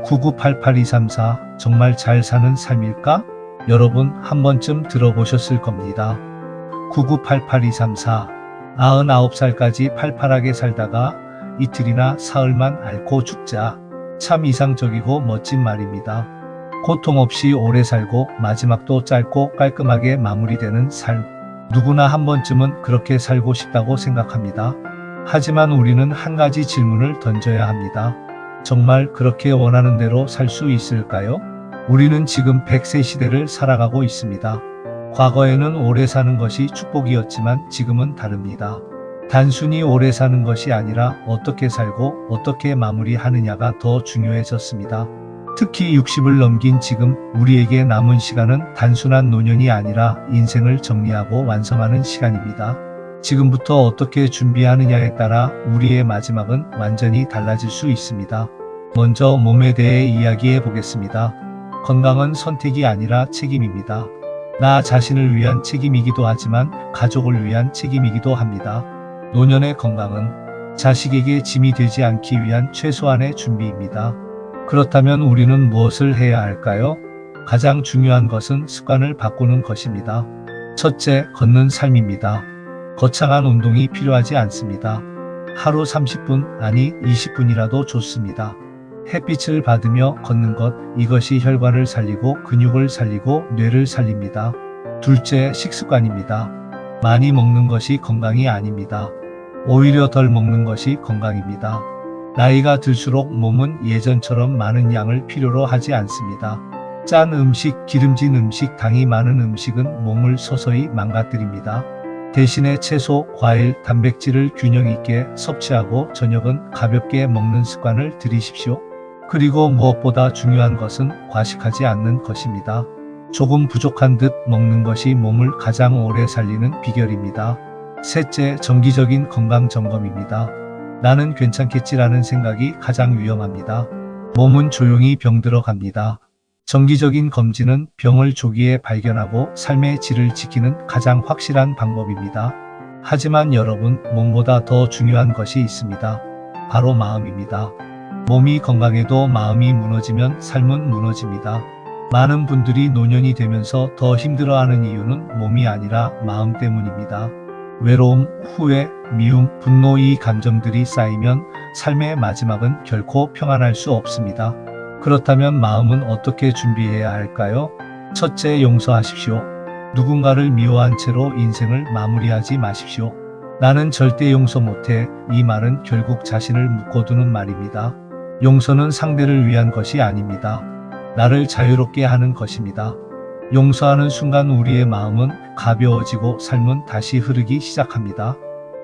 9988-234 정말 잘 사는 삶일까? 여러분 한 번쯤 들어보셨을 겁니다. 9988-234 99살까지 팔팔하게 살다가 이틀이나 사흘만 앓고 죽자. 참 이상적이고 멋진 말입니다. 고통 없이 오래 살고 마지막도 짧고 깔끔하게 마무리되는 삶. 누구나 한 번쯤은 그렇게 살고 싶다고 생각합니다. 하지만 우리는 한 가지 질문을 던져야 합니다. 정말 그렇게 원하는 대로 살 수 있을까요? 우리는 지금 100세 시대를 살아가고 있습니다. 과거에는 오래 사는 것이 축복이었지만 지금은 다릅니다. 단순히 오래 사는 것이 아니라 어떻게 살고 어떻게 마무리하느냐가 더 중요해졌습니다. 특히 60을 넘긴 지금 우리에게 남은 시간은 단순한 노년이 아니라 인생을 정리하고 완성하는 시간입니다. 지금부터 어떻게 준비하느냐에 따라 우리의 마지막은 완전히 달라질 수 있습니다. 먼저 몸에 대해 이야기해 보겠습니다. 건강은 선택이 아니라 책임입니다. 나 자신을 위한 책임이기도 하지만 가족을 위한 책임이기도 합니다. 노년의 건강은 자식에게 짐이 되지 않기 위한 최소한의 준비입니다. 그렇다면 우리는 무엇을 해야 할까요? 가장 중요한 것은 습관을 바꾸는 것입니다. 첫째, 걷는 삶입니다. 거창한 운동이 필요하지 않습니다. 하루 30분, 아니 20분이라도 좋습니다. 햇빛을 받으며 걷는 것, 이것이 혈관을 살리고 근육을 살리고 뇌를 살립니다. 둘째, 식습관입니다. 많이 먹는 것이 건강이 아닙니다. 오히려 덜 먹는 것이 건강입니다. 나이가 들수록 몸은 예전처럼 많은 양을 필요로 하지 않습니다. 짠 음식, 기름진 음식, 당이 많은 음식은 몸을 서서히 망가뜨립니다. 대신에 채소, 과일, 단백질을 균형 있게 섭취하고 저녁은 가볍게 먹는 습관을 들이십시오. 그리고 무엇보다 중요한 것은 과식하지 않는 것입니다. 조금 부족한 듯 먹는 것이 몸을 가장 오래 살리는 비결입니다. 셋째, 정기적인 건강 점검입니다. 나는 괜찮겠지라는 생각이 가장 위험합니다. 몸은 조용히 병들어 갑니다. 정기적인 검진은 병을 조기에 발견하고 삶의 질을 지키는 가장 확실한 방법입니다. 하지만 여러분, 몸보다 더 중요한 것이 있습니다. 바로 마음입니다. 몸이 건강해도 마음이 무너지면 삶은 무너집니다. 많은 분들이 노년이 되면서 더 힘들어하는 이유는 몸이 아니라 마음 때문입니다. 외로움, 후회, 미움, 분노, 이 감정들이 쌓이면 삶의 마지막은 결코 평안할 수 없습니다. 그렇다면 마음은 어떻게 준비해야 할까요? 첫째, 용서하십시오. 누군가를 미워한 채로 인생을 마무리하지 마십시오. 나는 절대 용서 못해. 이 말은 결국 자신을 묶어두는 말입니다. 용서는 상대를 위한 것이 아닙니다. 나를 자유롭게 하는 것입니다. 용서하는 순간 우리의 마음은 가벼워지고 삶은 다시 흐르기 시작합니다.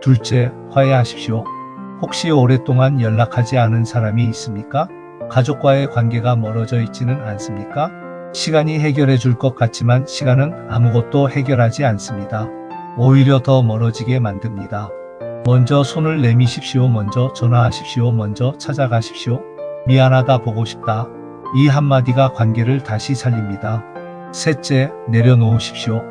둘째, 화해하십시오. 혹시 오랫동안 연락하지 않은 사람이 있습니까? 가족과의 관계가 멀어져 있지는 않습니까? 시간이 해결해 줄 것 같지만 시간은 아무것도 해결하지 않습니다. 오히려 더 멀어지게 만듭니다. 먼저 손을 내미십시오. 먼저 전화하십시오. 먼저 찾아가십시오. 미안하다, 보고 싶다. 이 한마디가 관계를 다시 살립니다. 셋째, 내려놓으십시오.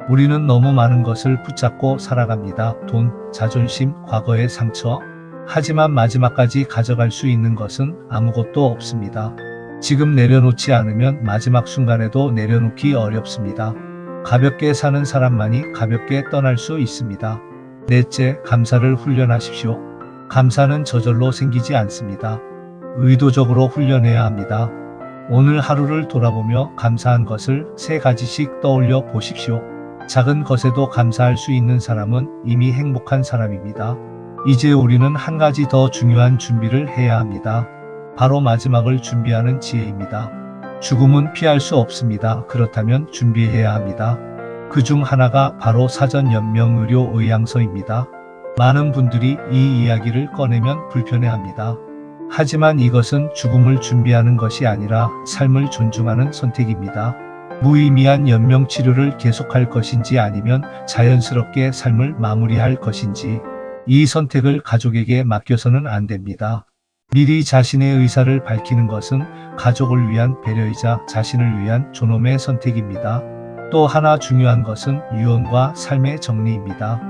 우리는 너무 많은 것을 붙잡고 살아갑니다. 돈, 자존심, 과거의 상처. 하지만 마지막까지 가져갈 수 있는 것은 아무것도 없습니다. 지금 내려놓지 않으면 마지막 순간에도 내려놓기 어렵습니다. 가볍게 사는 사람만이 가볍게 떠날 수 있습니다. 넷째, 감사를 훈련하십시오. 감사는 저절로 생기지 않습니다. 의도적으로 훈련해야 합니다. 오늘 하루를 돌아보며 감사한 것을 3가지씩 떠올려 보십시오. 작은 것에도 감사할 수 있는 사람은 이미 행복한 사람입니다. 이제 우리는 한 가지 더 중요한 준비를 해야 합니다. 바로 마지막을 준비하는 지혜입니다. 죽음은 피할 수 없습니다. 그렇다면 준비해야 합니다. 그중 하나가 바로 사전연명의료의향서입니다. 많은 분들이 이 이야기를 꺼내면 불편해합니다. 하지만 이것은 죽음을 준비하는 것이 아니라 삶을 존중하는 선택입니다. 무의미한 연명치료를 계속할 것인지 아니면 자연스럽게 삶을 마무리할 것인지, 이 선택을 가족에게 맡겨서는 안 됩니다. 미리 자신의 의사를 밝히는 것은 가족을 위한 배려이자 자신을 위한 존엄의 선택입니다. 또 하나 중요한 것은 유언과 삶의 정리입니다.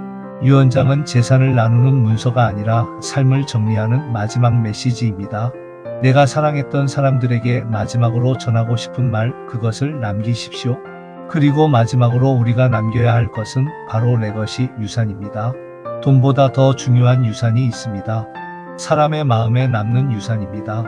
유언장은 재산을 나누는 문서가 아니라 삶을 정리하는 마지막 메시지입니다. 내가 사랑했던 사람들에게 마지막으로 전하고 싶은 말, 그것을 남기십시오. 그리고 마지막으로 우리가 남겨야 할 것은 바로 레거시, 유산입니다. 돈보다 더 중요한 유산이 있습니다. 사람의 마음에 남는 유산입니다.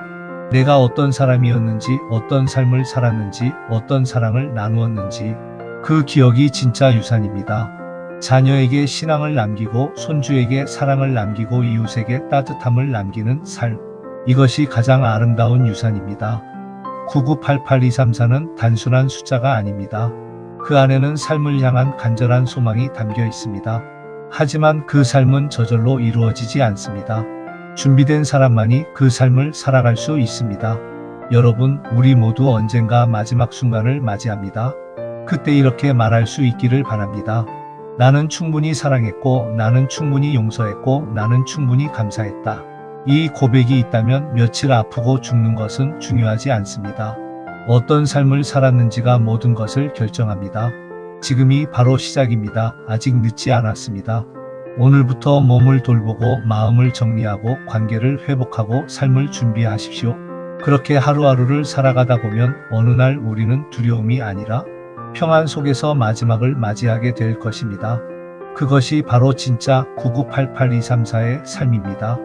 내가 어떤 사람이었는지, 어떤 삶을 살았는지, 어떤 사랑을 나누었는지, 그 기억이 진짜 유산입니다. 자녀에게 신앙을 남기고, 손주에게 사랑을 남기고, 이웃에게 따뜻함을 남기는 삶. 이것이 가장 아름다운 유산입니다. 9988234는 단순한 숫자가 아닙니다. 그 안에는 삶을 향한 간절한 소망이 담겨 있습니다. 하지만 그 삶은 저절로 이루어지지 않습니다. 준비된 사람만이 그 삶을 살아갈 수 있습니다. 여러분, 우리 모두 언젠가 마지막 순간을 맞이합니다. 그때 이렇게 말할 수 있기를 바랍니다. 나는 충분히 사랑했고, 나는 충분히 용서했고, 나는 충분히 감사했다. 이 고백이 있다면 며칠 아프고 죽는 것은 중요하지 않습니다. 어떤 삶을 살았는지가 모든 것을 결정합니다. 지금이 바로 시작입니다. 아직 늦지 않았습니다. 오늘부터 몸을 돌보고 마음을 정리하고 관계를 회복하고 삶을 준비하십시오. 그렇게 하루하루를 살아가다 보면 어느 날 우리는 두려움이 아니라 평안 속에서 마지막을 맞이하게 될 것입니다. 그것이 바로 진짜 9988234의 삶입니다.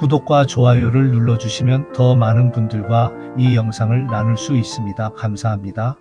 구독과 좋아요를 눌러주시면 더 많은 분들과 이 영상을 나눌 수 있습니다. 감사합니다.